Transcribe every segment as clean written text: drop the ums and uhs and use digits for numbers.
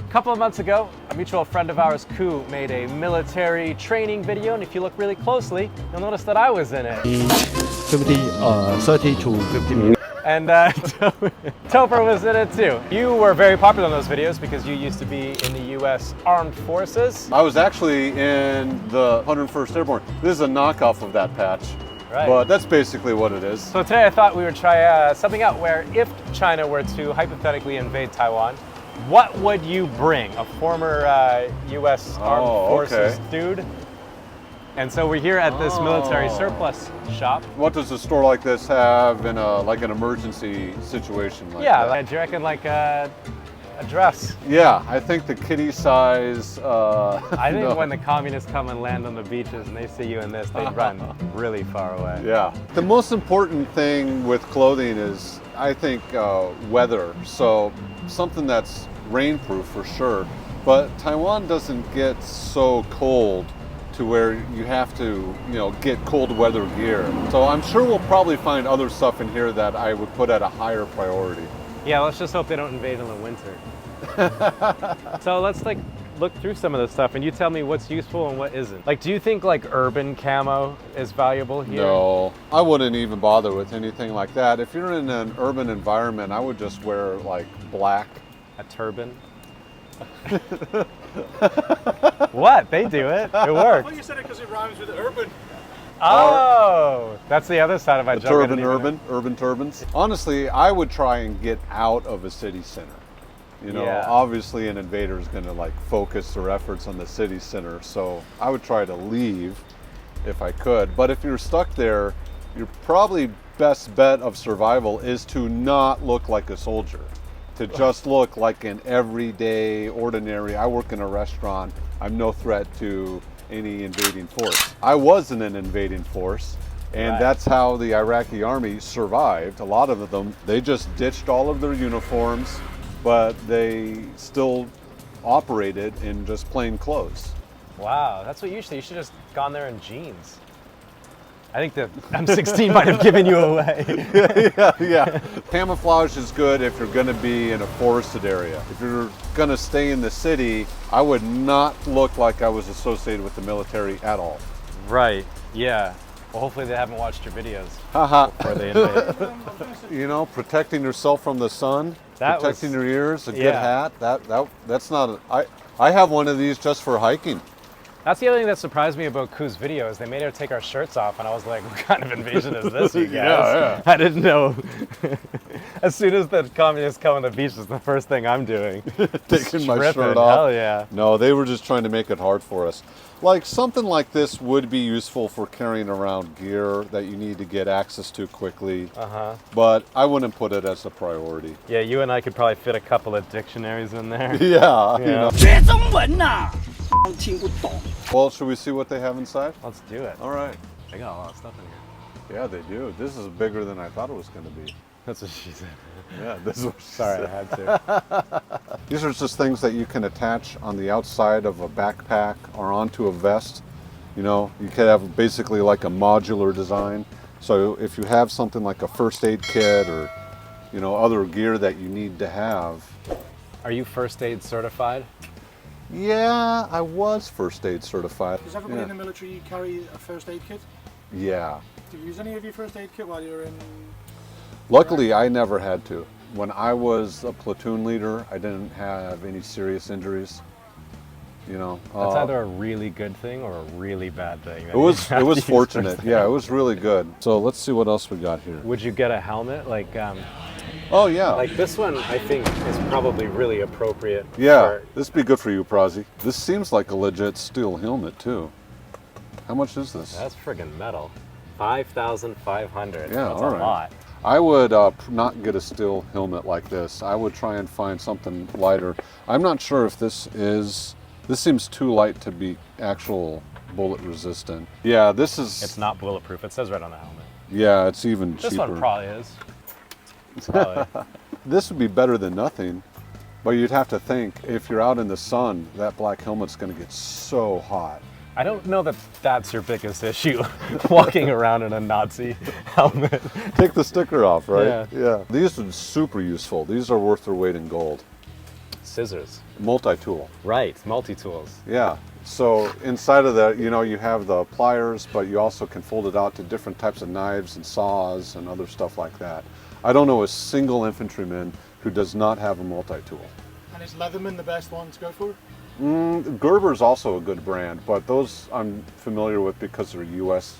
A couple of months ago, a mutual friend of ours, Ku, made a military training video, and if you look really closely, you'll notice that I was in it. 30 to 50 minutes. And Topher was in it too. You were very popular in those videos because you used to be in the US Armed Forces. I was actually in the 101st Airborne. This is a knockoff of that patch, Right. but that's basically what it is. So today I thought we would try something out where if China were to hypothetically invade Taiwan, what would you bring? A former US Armed Forces dude? And so we're here at this military surplus shop. What does a store like this have in like an emergency situation like Yeah, that? do you reckon like a dress? Yeah, I think the kiddie size. I think when the communists come and land on the beaches and they see you in this, they'd run really far away. Yeah. The most important thing with clothing is, I think, weather. So something that's rainproof for sure. But Taiwan doesn't get so cold to where you have to, get cold weather gear. So I'm sure we'll probably find other stuff in here that I would put at a higher priority. Yeah, let's just hope they don't invade in the winter. So let's look through some of this stuff and you tell me what's useful and what isn't. Like, do you think like urban camo is valuable here? No, I wouldn't even bother with anything like that. If you're in an urban environment, I would just wear like black. A turban? What? They do it. It works. Well, you said it because it rhymes with urban. Oh, that's the other side of my joke. Urban turbans. Honestly, I would try and get out of a city center. Yeah. Obviously an invader is going to focus their efforts on the city center. So I would try to leave if I could. But if you're stuck there, your probably best bet of survival is to not look like a soldier. To just look like an everyday, ordinary, I work in a restaurant, I'm no threat to any invading force. I was in an invading force, and that's how the Iraqi army survived. A lot of them, they just ditched all of their uniforms, but they still operated in just plain clothes. Wow, that's what you should have just gone there in jeans. I think the M16 might have given you away. Yeah. Camouflage is good if you're going to be in a forested area. If you're going to stay in the city, I would not look like I was associated with the military at all. Right, yeah. Well, hopefully they haven't watched your videos Haha. before they invade. Protecting yourself from the sun, protecting your ears, a good hat, that's not, I have one of these just for hiking. That's the other thing that surprised me about Ku's video is they made her take our shirts off, and I was like, what kind of invasion is this, you guys? Yeah. I didn't know. As soon as the communists come on the beach, it's the first thing I'm doing. Taking my shirt off. Hell yeah. No, they were just trying to make it hard for us. Like, something like this would be useful for carrying around gear that you need to get access to quickly. But I wouldn't put it as a priority. Yeah, you and I could probably fit a couple of dictionaries in there. Yeah. 学中文呐，听不懂。 Well, should we see what they have inside? Let's do it. All right. They got a lot of stuff in here. Yeah, they do. This is bigger than I thought it was going to be. That's what she said. Yeah, this is what she Sorry, said. I had to. These are just things that you can attach on the outside of a backpack or onto a vest. You could have basically like a modular design. So if you have something like a first aid kit or, other gear that you need to have. Are you first aid certified? Yeah, I was first aid certified. Does everybody in the military carry a first aid kit? Yeah. Do you use any of your first aid kit while you're in? Luckily, I never had to. When I was a platoon leader, I didn't have any serious injuries. That's either a really good thing or a really bad thing. It was fortunate. Yeah, it was really good. So let's see what else we got here. Would you get a helmet Oh yeah. like this one? I think is probably really appropriate. Yeah, this would be good for you, Prazi. This seems like a legit steel helmet too. How much is this? That's friggin' metal. 5,500. Yeah, that's all a right. lot. I would not get a steel helmet like this. I would try and find something lighter. I'm not sure if this seems too light to be actual bullet resistant. Yeah, this is... It's not bulletproof. It says right on the helmet. Yeah, it's even cheaper. This one probably is. Probably. This would be better than nothing, but you'd have to think, if you're out in the sun, that black helmet's going to get so hot. I don't know that that's your biggest issue, walking around in a Nazi helmet. Take the sticker off, right? Yeah. These are super useful. These are worth their weight in gold. Scissors. Multi-tool. Right, multi-tools. Yeah. So inside of that, you know, you have the pliers, but you also can fold it out to different types of knives and saws and other stuff like that. I don't know a single infantryman who does not have a multi-tool. And is Leatherman the best one to go for? Gerber's also a good brand, but those I'm familiar with because they're U.S.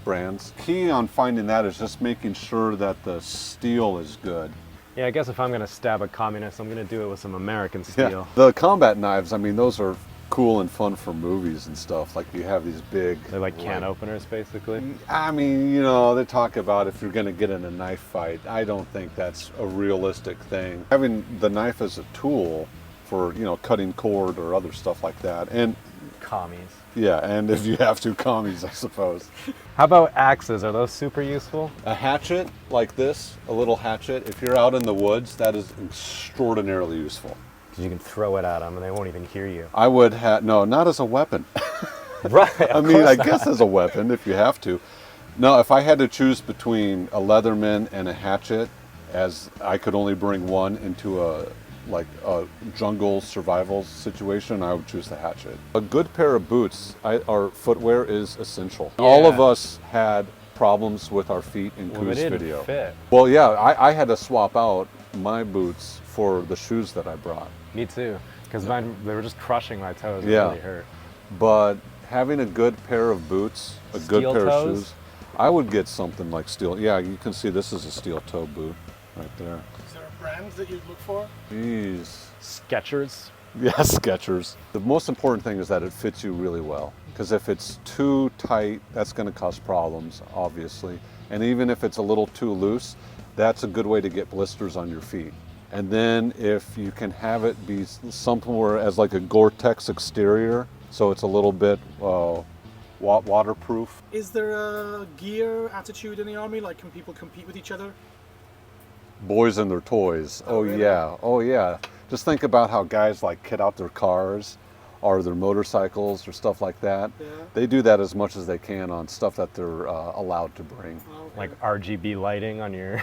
brands. Key on finding that is just making sure that the steel is good. Yeah, I guess if I'm going to stab a communist, I'm going to do it with some American steel. Yeah. The combat knives, I mean, those are cool and fun for movies and stuff. Like you have these big... They're like can openers, basically? I mean, you know, they talk about if you're going to get in a knife fight. I don't think that's a realistic thing. Having the knife as a tool for, you know, cutting cord or other stuff like that. And commies. yeah, and if you have to, commies, I suppose. How about axes? Are those super useful? A hatchet like this, a little hatchet, if you're out in the woods, that is extraordinarily useful. Because you can throw it at them and they won't even hear you. I would have, no, not as a weapon. Right. I mean, I guess as a weapon if you have to. No, if I had to choose between a Leatherman and a hatchet, as I could only bring one into a jungle survival situation, I would choose the hatchet. A good pair of boots, or footwear, is essential. Yeah. All of us had problems with our feet in Koo's they didn't video. fit. Well, yeah, I had to swap out my boots for the shoes that I brought. Me too. Because they were just crushing my toes. It Yeah. really hurt. But having a good pair of boots, a good Steel pair toes? of shoes, I would get something like steel. Yeah, you can see this is a steel toe boot right there. Is there a brand that you'd look for? Jeez. Skechers. Yeah, Skechers. The most important thing is that it fits you really well. Because if it's too tight, that's going to cause problems, obviously. And even if it's a little too loose, that's a good way to get blisters on your feet. And then if you can have it be somewhere as like a Gore-Tex exterior, so it's a little bit waterproof. Is there a gear attitude in the army? Like, can people compete with each other? Boys and their toys. Oh, really? Yeah. Oh, yeah. Just think about how guys like kit out their cars or their motorcycles or stuff like that. Yeah. They do that as much as they can on stuff that they're allowed to bring. Oh, okay. Like RGB lighting on your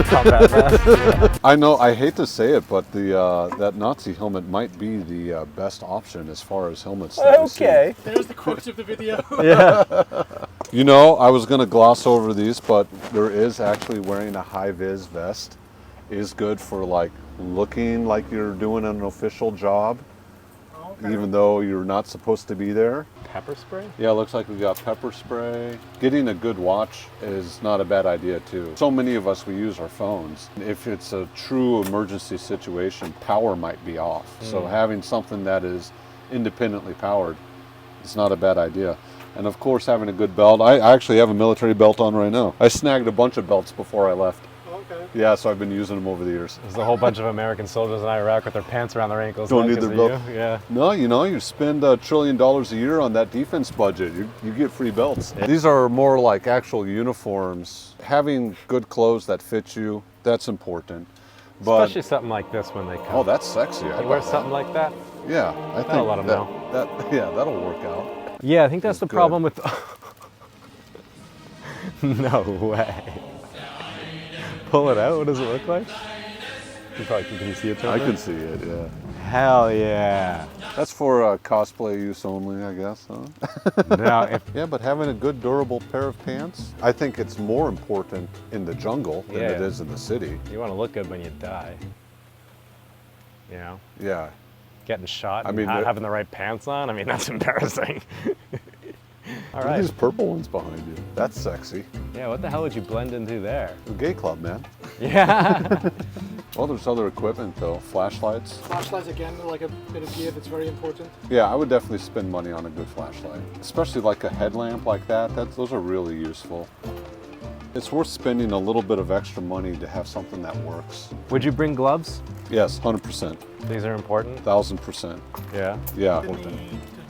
combat vest. I know, I hate to say it, but the that Nazi helmet might be the best option as far as helmets that we see. Okay. There's the quote of the video. Yeah. You know, I was going to gloss over these, but there is actually wearing a high-vis vest is good for like looking like you're doing an official job, Okay. even though you're not supposed to be there. Pepper spray? Yeah, looks like we got pepper spray. Getting a good watch is not a bad idea too. So many of us, we use our phones. If it's a true emergency situation, power might be off. So having something that is independently powered is not a bad idea. And of course, having a good belt. I actually have a military belt on right now. I snagged a bunch of belts before I left. Okay. Yeah, so I've been using them over the years. There's a whole bunch of American soldiers in Iraq with their pants around their ankles. Don't now need 'cause their of belt. you. Yeah. No, you know, you spend $1 trillion a year on that defense budget. You get free belts. These are more like actual uniforms. Having good clothes that fit you, that's important. But Especially something like this when they come. oh, that's sexy. I You wear bet that. something like that? Yeah, I think let 'em that, know. yeah, that'll work out. Yeah, I think that's the good. problem with. No way. Pull it out. What does it look like? Can you see it? I can see it. Yeah, Hell yeah. that's for cosplay use only, I guess. Huh? Now, if Yeah, but having a good durable pair of pants, I think it's more important in the jungle than it Yeah. is in the city. you want to look good when you die, you know, Yeah. getting shot I and mean, not the- having the right pants on. I mean, that's embarrassing. All Look at right. these purple ones behind you. That's sexy. Yeah. What the hell would you blend into there? A gay club, man. Yeah. Well, there's other equipment though. Flashlights. Flashlights again, are like a bit of gear that's very important. Yeah, I would definitely spend money on a good flashlight, especially like a headlamp like that. Those are really useful. It's worth spending a little bit of extra money to have something that works. Would you bring gloves? Yes, 100%, These are important. 1000%. Yeah. Yeah, In the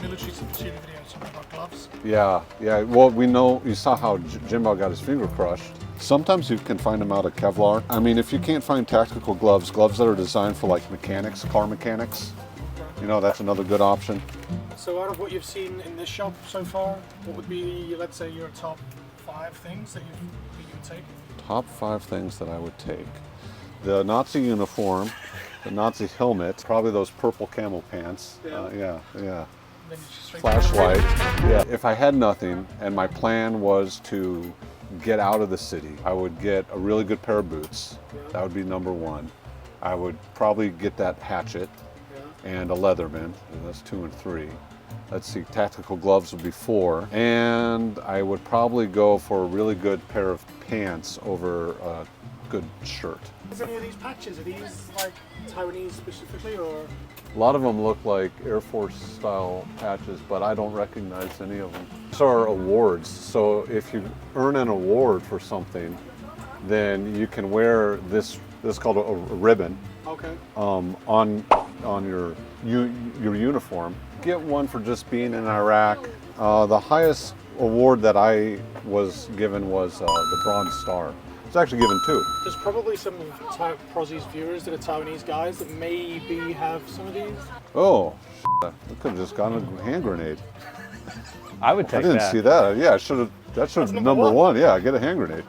military shooting video, something about gloves. yeah, yeah. Well, we know you saw how Jimbo got his finger crushed. Sometimes you can find them out of Kevlar. I mean, if you can't find tactical gloves, gloves that are designed for like mechanics, car mechanics, you know, that's another good option. So out of what you've seen in this shop so far, what would be, let's say, your top 5 things that you would take? Top 5 things that I would take. The Nazi uniform, the Nazi helmet, probably those purple camel pants. Yeah. Yeah. Then you just straight Flashlight. Yeah. If I had nothing and my plan was to get out of the city, I would get a really good pair of boots. That would be number one. I would probably get that hatchet and a Leatherman. That's 2 and 3. Let's see, tactical gloves would be 4. And I would probably go for a really good pair of pants over a good shirt. Is any of these patches, are these like Taiwanese specifically, or? A lot of them look like Air Force style patches, but I don't recognize any of them. These are awards, so if you earn an award for something, then you can wear this is called a ribbon. Okay. On your uniform. Get one for just being in Iraq. The highest award that I was given was the Bronze Star. It's actually given 2. There's probably some of Prozzy's viewers that are Taiwanese guys that maybe have some of these. Oh, I could have just gotten a hand grenade. I would take I didn't that. see that. Yeah, I should have. That should have number one. Yeah, get a hand grenade.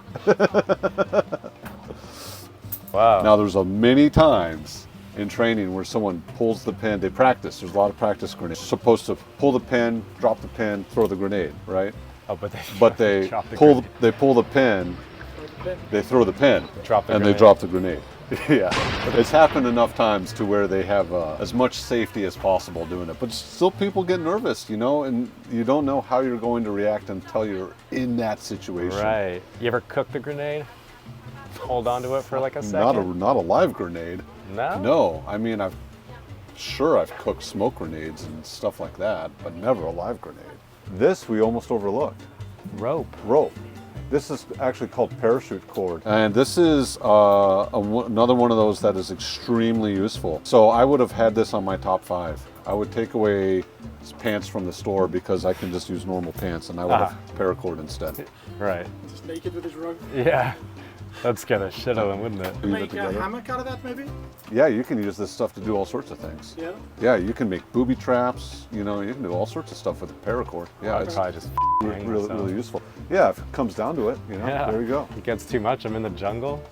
Wow. Now there's many times in training where someone pulls the pin. They practice. There's a lot of practice grenades. You're supposed to pull the pin, drop the pin, throw the grenade, right? Oh, But they drop the pull grenade. they pull the pin. They throw the pin. Drop the and grenade. they drop the grenade. Yeah, it's happened enough times to where they have as much safety as possible doing it. But still, people get nervous, and you don't know how you're going to react until you're in that situation. Right. You ever cook the grenade? Hold on to it for like a second? Not a live grenade. No? No. I mean, I've cooked smoke grenades and stuff like that, but never a live grenade. This we almost overlooked. Rope. This is actually called parachute cord. And this is another one of those that is extremely useful. So I would have had this on my top 5. I would take away pants from the store because I can just use normal pants, and I would have paracord instead. Right. Just naked with his rug. Yeah. That'd scare the shit out of them, wouldn't it? Leave it Make a together. hammock out of that, maybe? Yeah, you can use this stuff to do all sorts of things. Yeah. Yeah, you can make booby traps. You can do all sorts of stuff with the paracord. Yeah, I'd it's probably just hang really, myself. really useful. Yeah, if it comes down to it, Yeah. there you go. It gets too much. I'm in the jungle,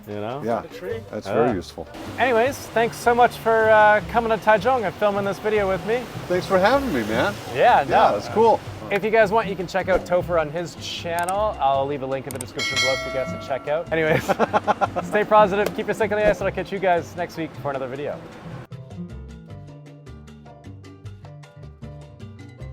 Yeah, The tree. that's Yeah. very useful. Anyways, thanks so much for coming to Taichung and filming this video with me. Thanks for having me, man. Yeah, no. Yeah, that's cool. If you guys want, you can check out Topher on his channel. I'll leave a link in the description below for you guys to check out. Anyways, stay positive, keep your stick on the ice, and I'll catch you guys next week for another video.